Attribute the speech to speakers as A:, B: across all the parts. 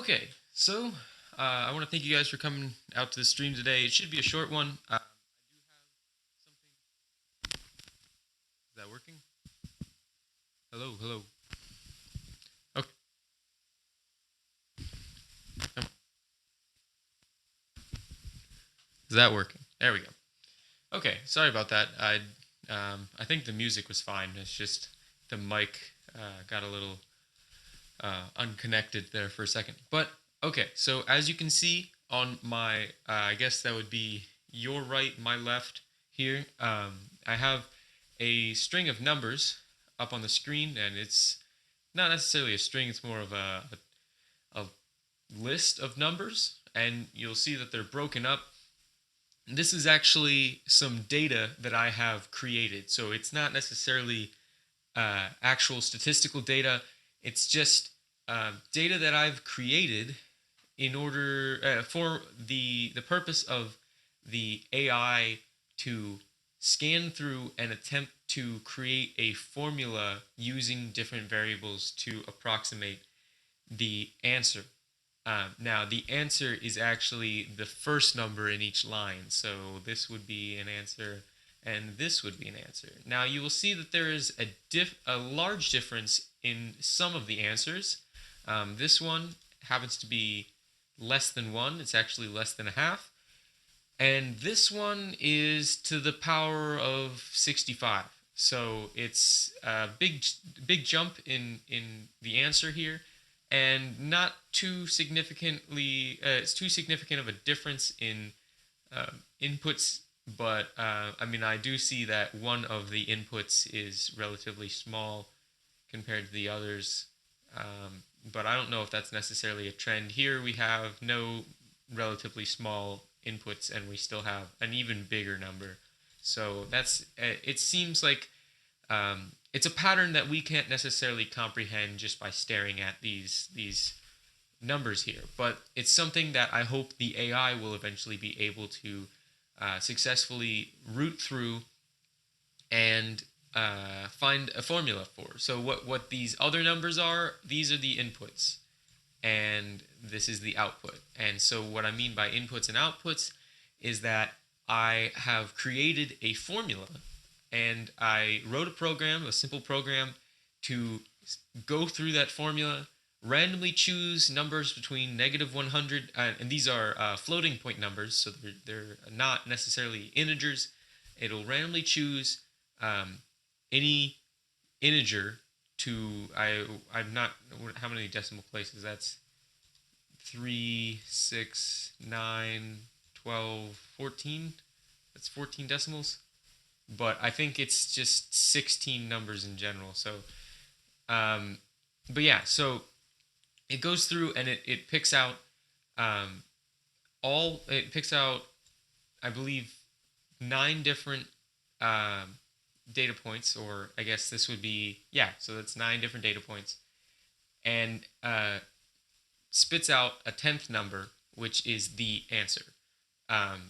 A: Okay, so I want to thank you guys for coming out to the stream today. It should be a short one. I do have something. Is that working? Hello, hello. Okay, is that working? There we go. Okay, sorry about that. I think the music was fine. It's just the mic got a little unconnected there for a second. But okay, so as you can see on my, I guess that would be your right, my left here. I have a string of numbers up on the screen, and it's not necessarily a string. It's more of a list of numbers, and you'll see that they're broken up. This is actually some data that I have created, so it's not necessarily actual statistical data. It's just data that I've created in order for the purpose of the AI to scan through and attempt to create a formula using different variables to approximate the answer. Now, the answer is actually the first number in each line. So this would be an answer, and this would be an answer. Now, you will see that there is a large difference in some of the answers. This one happens to be less than 1. It's actually less than a half. And this one is to the power of 65. So it's a big jump in the answer here, and not too significantly. It's too significant of a difference in inputs, but I mean, I do see that one of the inputs is relatively small compared to the others. But I don't know if that's necessarily a trend. Here we have no relatively small inputs, and we still have an even bigger number. So it seems like it's a pattern that we can't necessarily comprehend just by staring at these numbers here. But it's something that I hope the AI will eventually be able to successfully root through and find a formula for. So what these other numbers are, these are the inputs, and this is the output. And so what I mean by inputs and outputs is that I have created a formula, and I wrote a program, a simple program, to go through that formula, randomly choose numbers between negative 100, and these are floating point numbers, so they're not necessarily integers. It'll randomly choose any integer to I'm not, how many decimal places, that's 3, 6, 9, 12, 14. That's 14 decimals, but I think it's just 16 numbers in general. So um but yeah, so it goes through and it picks out um it picks out, I believe, 9 different um data points, or I guess this would be, yeah, so that's 9 different data points, and spits out a 10th number, which is the answer.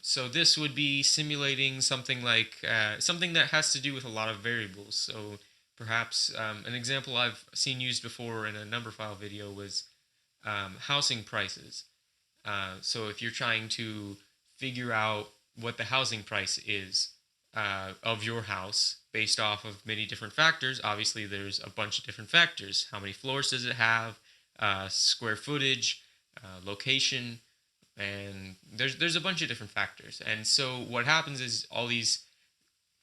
A: So this would be simulating something like something that has to do with a lot of variables. So perhaps an example I've seen used before in a number file video was housing prices. So if you're trying to figure out what the housing price is of your house based off of many different factors, obviously there's a bunch of different factors. How many floors does it have? Square footage, location, and there's a bunch of different factors. And so what happens is all these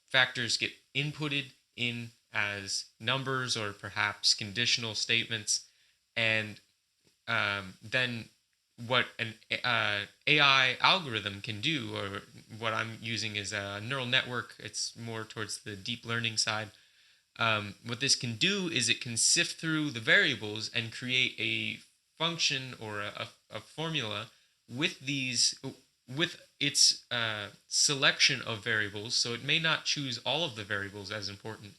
A: factors get inputted in as numbers or perhaps conditional statements, and then what an AI algorithm can do, or what I'm using is a neural network. It's more towards the deep learning side. What this can do is it can sift through the variables and create a function or a formula with these with its selection of variables. So it may not choose all of the variables as important,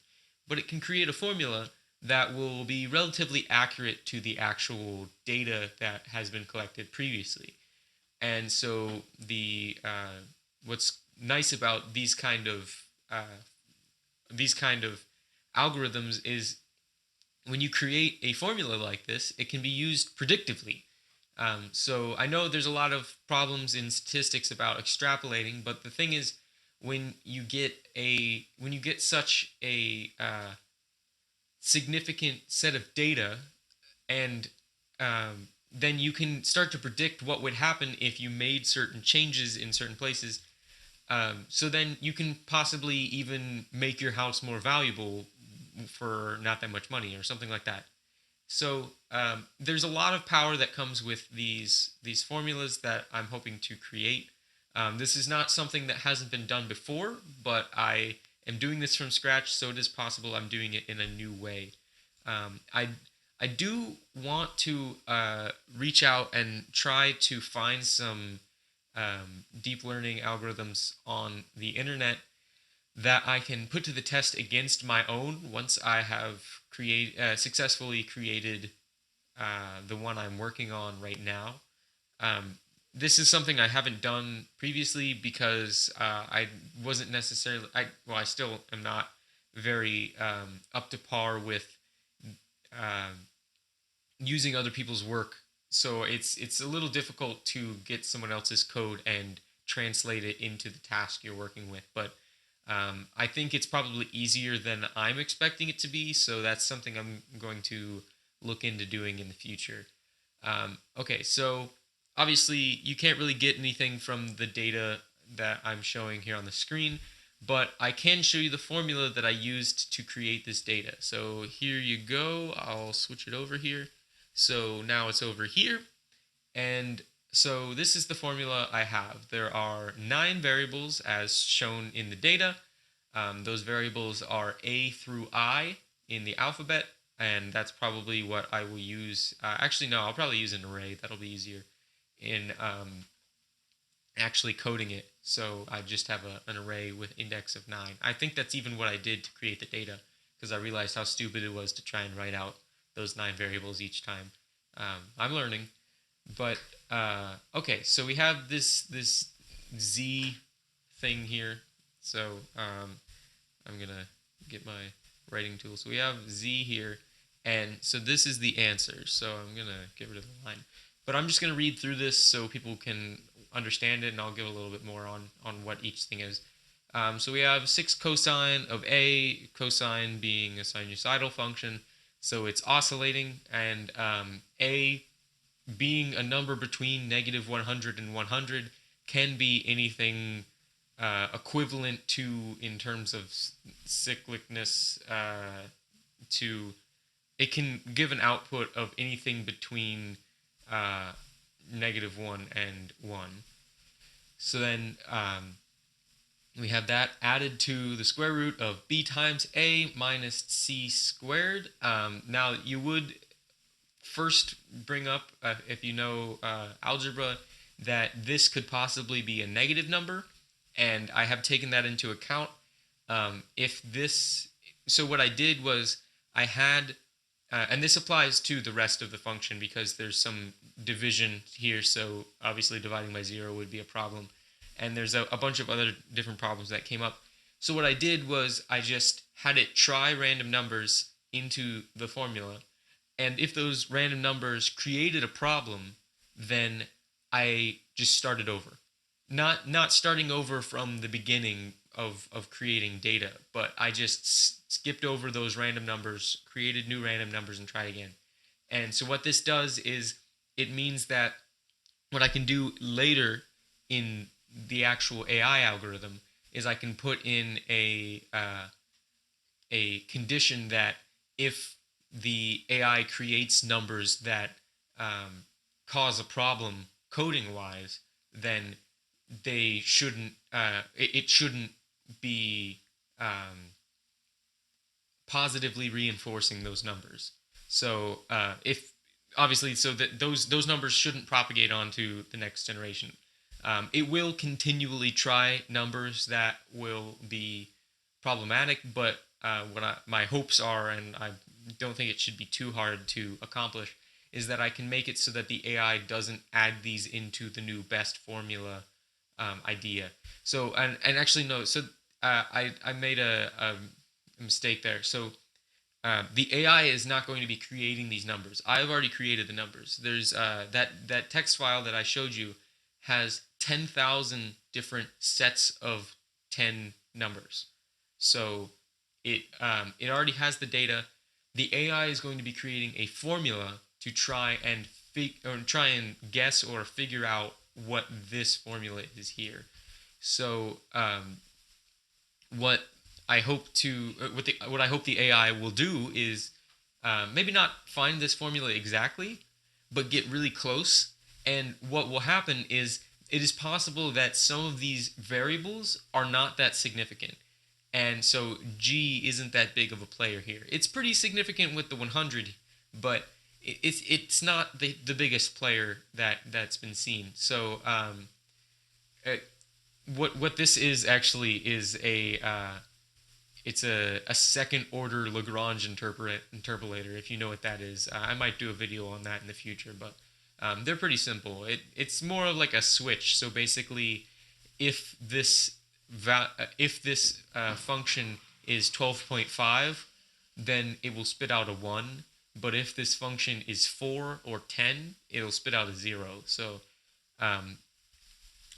A: but it can create a formula that will be relatively accurate to the actual data that has been collected previously. And so the what's nice about these kind of algorithms is when you create a formula like this, it can be used predictively. So I know there's a lot of problems in statistics about extrapolating, but the thing is, when you get such a significant set of data, and then you can start to predict what would happen if you made certain changes in certain places. So then you can possibly even make your house more valuable for not that much money or something like that. So there's a lot of power that comes with these formulas that I'm hoping to create. This is not something that hasn't been done before, but I am doing this from scratch, so it is possible I'm doing it in a new way. I do want to reach out and try to find some deep learning algorithms on the internet that I can put to the test against my own once I have successfully created the one I'm working on right now. Um, this is something I haven't done previously because I wasn't necessarily I still am not very up to par with um, using other people's work. So it's a little difficult to get someone else's code and translate it into the task you're working with. But I think it's probably easier than I'm expecting it to be. So that's something I'm going to look into doing in the future. Okay, so obviously you can't really get anything from the data that I'm showing here on the screen, but I can show you the formula that I used to create this data. So here you go. I'll switch it over here. So now it's over here. And so this is the formula I have. There are 9 variables as shown in the data. Those variables are A through I in the alphabet, and that's probably what I will use. Actually, no, I'll probably use an array. That'll be easier in actually coding it. So I just have an array with index of 9. I think that's even what I did to create the data because I realized how stupid it was to try and write out those 9 variables each time. I'm learning. But okay, so we have this Z thing here. So I'm gonna get my writing tool. So we have Z here, and so this is the answer. So I'm gonna get rid of the line, but I'm just gonna read through this so people can understand it, and I'll give a little bit more on what each thing is. So we have 6 cosine of A, cosine being a sinusoidal function, so it's oscillating, and A being a number between negative 100 and 100 can be anything equivalent to in terms of cyclicness to it can give an output of anything between uh, negative 1 and 1. So then we have that added to the square root of b times a minus c squared. Now you would first bring up, if you know algebra, that this could possibly be a negative number, and I have taken that into account. If this, so what I did was I had, and this applies to the rest of the function because there's some division here, so obviously dividing by 0 would be a problem, and there's a bunch of other different problems that came up. So what I did was I just had it try random numbers into the formula, and if those random numbers created a problem, then I just started over. Not starting over from the beginning of creating data, but I just skipped over those random numbers, created new random numbers, and tried again. And so what this does is it means that what I can do later in the actual AI algorithm is I can put in a condition that if the AI creates numbers that cause a problem coding wise, then they shouldn't. It shouldn't be positively reinforcing those numbers. So if obviously, so that those numbers shouldn't propagate onto the next generation. It will continually try numbers that will be problematic, but my hopes are, and I don't think it should be too hard to accomplish, is that I can make it so that the AI doesn't add these into the new best formula idea. So and actually no, so I made a mistake there. So the AI is not going to be creating these numbers. I've already created the numbers. There's that text file that I showed you has 10,000 different sets of 10 numbers. So it already has the data. The AI is going to be creating a formula to try and guess or figure out what this formula is here. So what what I hope the AI will do is maybe not find this formula exactly, but get really close. And what will happen is it is possible that some of these variables are not that significant. And so G isn't that big of a player here. It's pretty significant with the 100, but it's not the biggest player that's been seen. So uh, what this is actually is it's a second order Lagrange interpolator, if you know what that is. I might do a video on that in the future, but they're pretty simple. It's more of like a switch. So basically, if this function is 12.5, then it will spit out a 1. But if this function is 4 or 10, it'll spit out a 0. So um,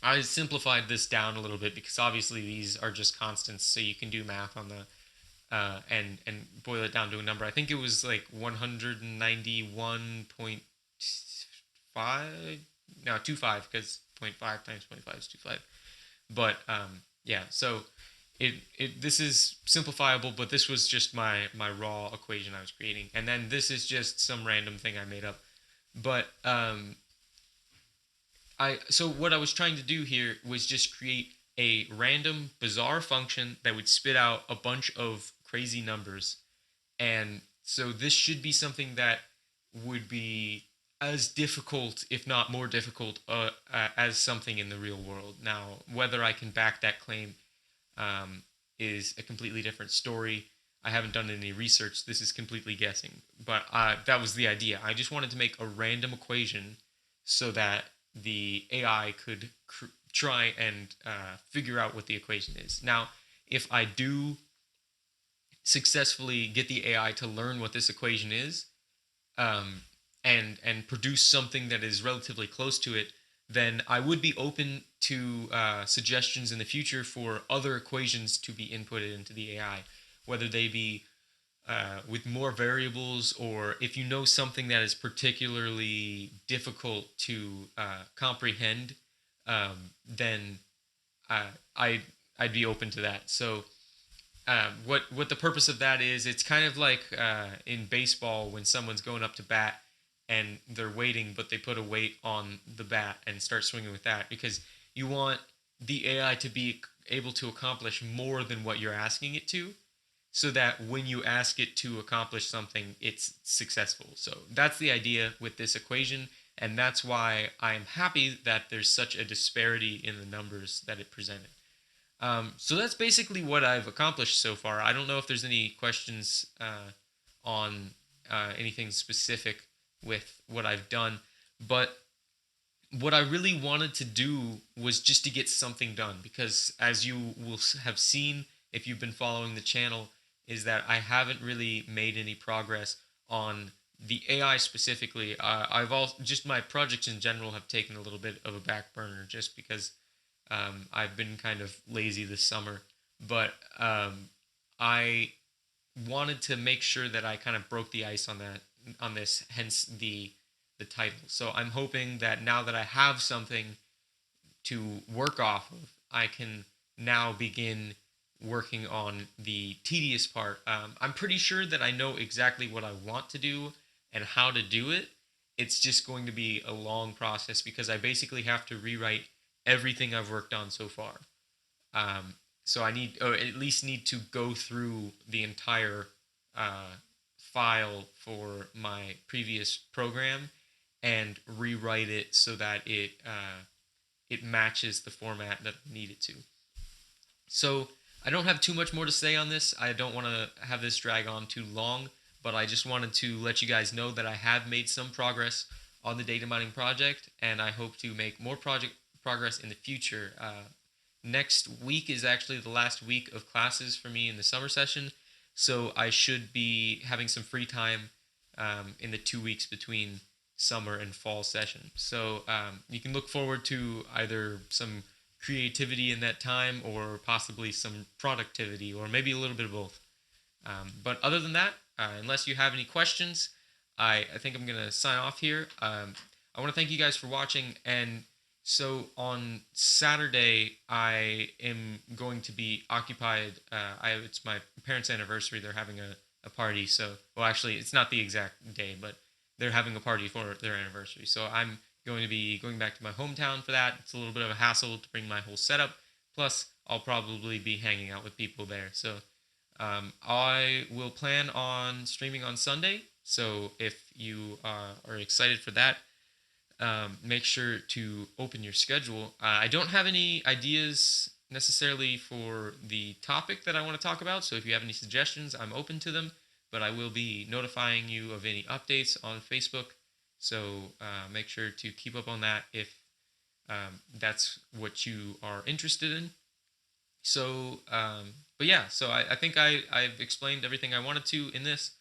A: I simplified this down a little bit because obviously these are just constants, so you can do math on the and boil it down to a number. I think it was like 191.5. No, 25, because 0.5 times 0.5 is 25. But yeah, so this is simplifiable, but this was just my raw equation I was creating, and then this is just some random thing I made up. But so what I was trying to do here was just create a random bizarre function that would spit out a bunch of crazy numbers. And so this should be something that would be as difficult, if not more difficult, as something in the real world. Now, whether I can back that claim is a completely different story. I haven't done any research. This is completely guessing. But that was the idea. I just wanted to make a random equation so that the AI could try and figure out what the equation is. Now, if I do successfully get the AI to learn what this equation is, and produce something that is relatively close to it, then I would be open to suggestions in the future for other equations to be inputted into the AI, whether they be with more variables, or if you know something that is particularly difficult to comprehend, then I'd be open to that. So what the purpose of that is, it's kind of like in baseball when someone's going up to bat and they're waiting, but they put a weight on the bat and start swinging with that, because you want the AI to be able to accomplish more than what you're asking it to, so that when you ask it to accomplish something, it's successful. So that's the idea with this equation, and that's why I'm happy that there's such a disparity in the numbers that it presented. So that's basically what I've accomplished so far. I don't know if there's any questions on anything specific with what I've done, but what I really wanted to do was just to get something done, because as you will have seen if you've been following the channel, is that I haven't really made any progress on the AI specifically. I've also just my projects in general have taken a little bit of a back burner just because I've been kind of lazy this summer. But I wanted to make sure that I kind of broke the ice on this, hence the title. So I'm hoping that now that I have something to work off of, I can now begin working on the tedious part. I'm pretty sure that I know exactly what I want to do and how to do it. It's just going to be a long process because I basically have to rewrite everything I've worked on so far. So I need, or at least need to go through the entire file for my previous program and rewrite it so that it matches the format that I need it to. So I don't have too much more to say on this. I don't want to have this drag on too long, but I just wanted to let you guys know that I have made some progress on the data mining project, and I hope to make more progress in the future. Next week is actually the last week of classes for me in the summer session. So I should be having some free time in the 2 weeks between summer and fall session. So you can look forward to either some creativity in that time or possibly some productivity or maybe a little bit of both. But other than that, unless you have any questions, I think I'm going to sign off here. I want to thank you guys for watching. And so on Saturday, I am going to be occupied. It's my parents' anniversary. They're having a party. So, well, actually, it's not the exact day, but they're having a party for their anniversary. So I'm going to be going back to my hometown for that. It's a little bit of a hassle to bring my whole setup. Plus, I'll probably be hanging out with people there. So I will plan on streaming on Sunday. So if you are excited for that, make sure to open your schedule. I don't have any ideas necessarily for the topic that I want to talk about. So if you have any suggestions, I'm open to them. But I will be notifying you of any updates on Facebook. So make sure to keep up on that if that's what you are interested in. So, but yeah, so I think I've explained everything I wanted to in this.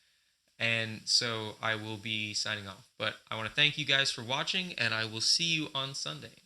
A: And so I will be signing off. But I want to thank you guys for watching, and I will see you on Sunday.